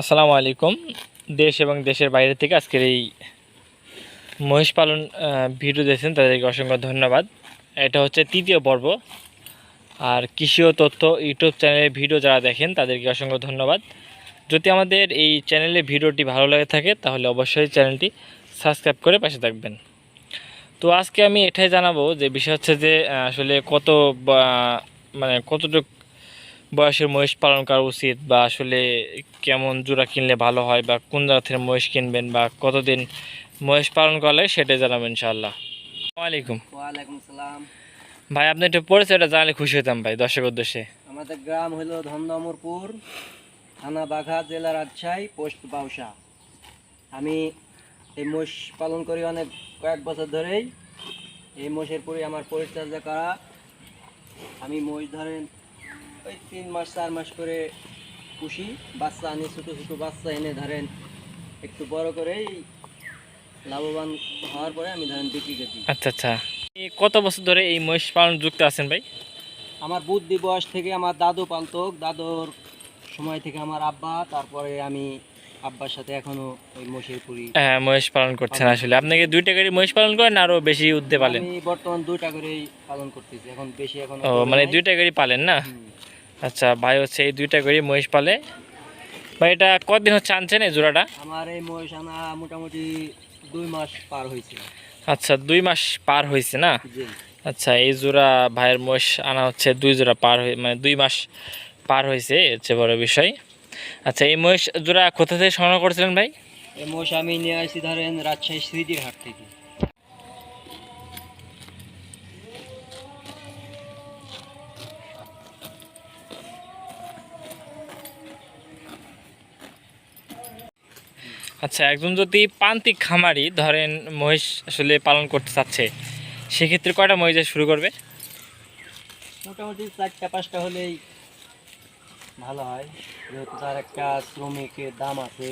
আসসালামু আলাইকুম। দেশ এবং দেশের বাইরে থেকে আজকের এই মহিষ পালন ভিডিও দেখছেন তাদেরকে অসংখ্য ধন্যবাদ। এটা হচ্ছে তৃতীয় পর্ব। আর কৃষি ও তথ্য ইউটিউব চ্যানেলের ভিডিও যারা দেখেন তাদেরকে অসংখ্য ধন্যবাদ। যদি আমাদের এই চ্যানেলে ভিডিওটি ভালো লাগে থাকে তাহলে অবশ্যই চ্যানেলটি সাবস্ক্রাইব করে পাশে থাকবেন। তো আজকে আমি এটাই জানাবো যে বিষয় হচ্ছে যে আসলে মানে কতটুকু বয়সের মহিষ পালন করা উচিত, বা আসলে কেমন জোড়া কিনলে ভালো হয়, বা কোন জায়গা থেকে মহিষ কিনবেন, বা কতদিন মহিষ পালন করলে সেটাই জানাবেন ইনশাআল্লাহ। আসসালামু আলাইকুম। ওয়ালাইকুম সালাম। ভাই আপনি একটু পরিচয়টা জানলে খুশি হতাম ভাই, দর্শক উদ্দেশ্যে। আমাদের গ্রাম হলো ধন্দমরপুর, থানা বাঘা, জেলা রাজশাহী, পোস্ট বাউসা। আমি এই মোষ পালন করি কয়েক বছর ধরেই। এই মোষের পরে আমার পরিচর্যা করা। আমি মোষ ধরেন ওই 3 মাস 4 মাস করে পুষি, বাচ্চা আনি, ছোটো ছোটো বাচ্চা এনে ধরেন একটু বড় করেই লাভবান হওয়ার পরে আমি ধরেন বিক্রি করি। আচ্ছা আচ্ছা, এই কত বছর ধরে এই মহিষ পালন যুক্ত আছেন ভাই? আমার বুদ্ধি বয়স থেকে আমার দাদু পালতো, দাদুর সময় থেকে আমার আব্বা, তারপরে আমি আব্বার সাথে এখনো ওই মোষের পুরি হ্যাঁ, মহিষ পালন করছেন। আসলে আপনি কি দুইটা করে মহিষ পালন করেন, আরও বেশি উঠতে পারেন? আমি বর্তমান 2টা করেই পালন করতেছি, এখন বেশি এখন ও মানে দুইটা করে পালেন না? আচ্ছা, ভাই হচ্ছে এই দুইটা করে মহিষ পালে। ভাই এটা কতদিন হচ্ছে আনছেন এই জোড়াটা? আমার এই মহিষ আনা মোটামুটি 2 মাস পার হয়েছে। আচ্ছা, 2 মাস পার হয়েছে না? জি। আচ্ছা, এই জোড়া ভাইয়ের মহিষ আনা হচ্ছে 2 জোড়া পার হয়ে, মানে 2 মাস পার হয়েছে, হচ্ছে বড় বিষয়। আচ্ছা, এই মহিষ জোড়া কোথা থেকে সংগ্রহ করেছিলেন ভাই? এই মহিষ আমি নিয়ে আসি ধরেন রাজশাহী স্মৃতির হাট থেকে। আচ্ছা, একজন যদি প্রান্তিক খামারি ধরেন মহিষ আসলে পালন করতে চাচ্ছে, সেক্ষেত্রে কয়টা মহিষ দিয়ে শুরু করবে? মোটামুটি 4টা 5টা হলেই ভালো হয়, যেহেতু তার একটা শ্রমিকের দাম আছে।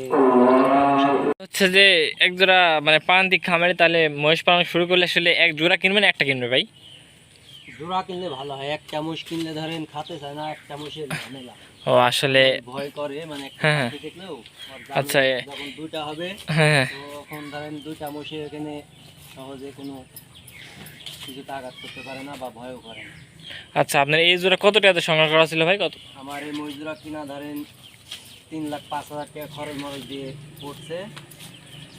হচ্ছে যে এক জোড়া মানে প্রান্তিক খামারি তাহলে মহিষ পালন শুরু করলে আসলে এক জোড়া কিনবেন, একটা কিনবে ভাই? জোড়া কিনলে ভালো হয়। একটা মোষ কিনলে ধরেন খাতে চায় না, একটা মোষের ঝামেলা। ও আসলে ভয় করে, মানে একটা হ্যাঁ হ্যাঁ। খাতে দেখলেও ওর আচ্ছা যখন 2টা হবে হ্যাঁ। তখন ধরেন 2টা মোষে এখানে সহজে কোনো কিছুতে আঘাত করতে পারে না বা ভয়ও করে না। আচ্ছা, আপনার এই জোড়া কত টাকাতে সংগ্রহ করা ছিল ভাই? কত? আমার এই মহিষ জোড়া কিনা ধরেন 3,05,000 টাকা খরচ মরচ দিয়ে পড়ছে।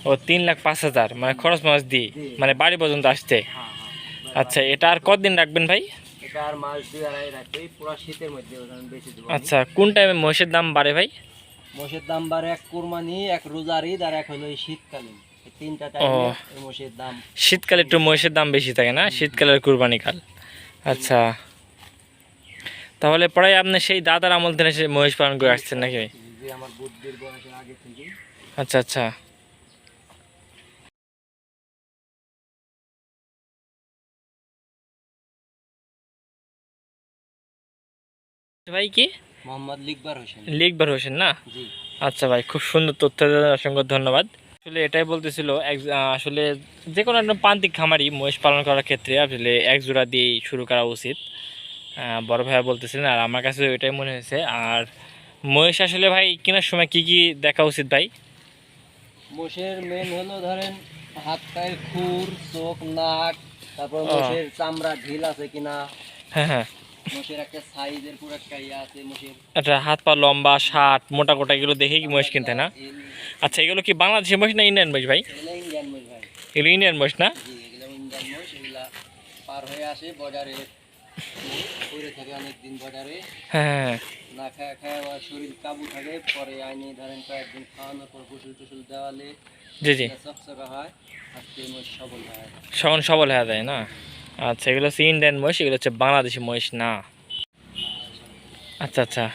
ও 3,05,000 মানে খরচ মাস দিয়ে, জি। মানে বাড়ি পর্যন্ত আসছে? হ্যাঁ হ্যাঁ। আচ্ছা, এটা আর কতদিন রাখবেন ভাই? এটা আর মাস 2 আড়াই রাখি, পুরো শীতের মধ্যে ধরেন বেশি দেবো। আচ্ছা, কোন টাইমে মহিষের দাম বাড়ে ভাই? মোষের দাম বাড়ে এক কুরবানি, এক রোজার ঈদ, আর এক হলো এই শীতকালীন। এই 3টা টাইমে এই মোষের দাম। শীতকালে একটু মহিষের দাম বেশি থাকে না, শীতকালের কুরবানি কাল। আচ্ছা, তাহলে পরে আপনি সেই দাদার আমল থেকে সে মহিষ পালন করে আসছেন নাকি? যে আমার বুদ্ধির বয়সের আগে থেকে। আচ্ছা আচ্ছা। ভাই কি? মোহাম্মদ লিকবার হোসেন। লিকবার হোসেন না? জি। আচ্ছা ভাই, খুব সুন্দর তথ্য দেওয়ার অসংখ্য ধন্যবাদ। আসলে এটাই বলতেছিল আসলে যে কোনো একটা প্রান্তিক খামারি মহিষ পালন করার ক্ষেত্রে আসলে এক জোড়া দিয়েই শুরু করা উচিত, বড় ভাইয়া বলতেছিলেন। আর আমার কাছে এটাই মনে হয়েছে। আর মহিষ আসলে ভাই কেনার সময় কি কি দেখা উচিত ভাই? মোষের মেন হলো ধরেন হাত পায়ের খুর, চোখ, নাক, তারপর মোষের চামড়া ঢিল আছে কিনা, হ্যাঁ হ্যাঁ। মোষের একটা সাইজের পুরো একটা ইয়ে আছে মোষের। আচ্ছা, হাত পা লম্বা, শার্ট মোটা কোটা এগুলো দেখেই কি মহিষ কিনতে না? আচ্ছা, এগুলো কি বাংলাদেশি মহিষ না ইন্ডিয়ান মহিষ ভাই? এগুলো ইন্ডিয়ান মোষ ভাই। এগুলো ইন্ডিয়ান মহিষ না? জি, এগুলো ইন্ডিয়ান মোষ। এগুলা পার হয়ে আসে বর্ডারে, পড়ে থাকে অনেকদিন বর্ডারে, হ্যাঁ না খায় খায় আবার শরীর কাবু থাকে, পরে আইনি ধরেন কয়েকদিন খাওয়ানোর পর গোসল টোসল দেওয়ালে জি জি, চকচকা হয়, আজকে মোষ সবল হয়। সখন সবল হয়ে যায় না? আচ্ছা, এগুলো হচ্ছে ইন্ডিয়ান মহিষ, এগুলো হচ্ছে বাংলাদেশি মহিষ না? আচ্ছা আচ্ছা।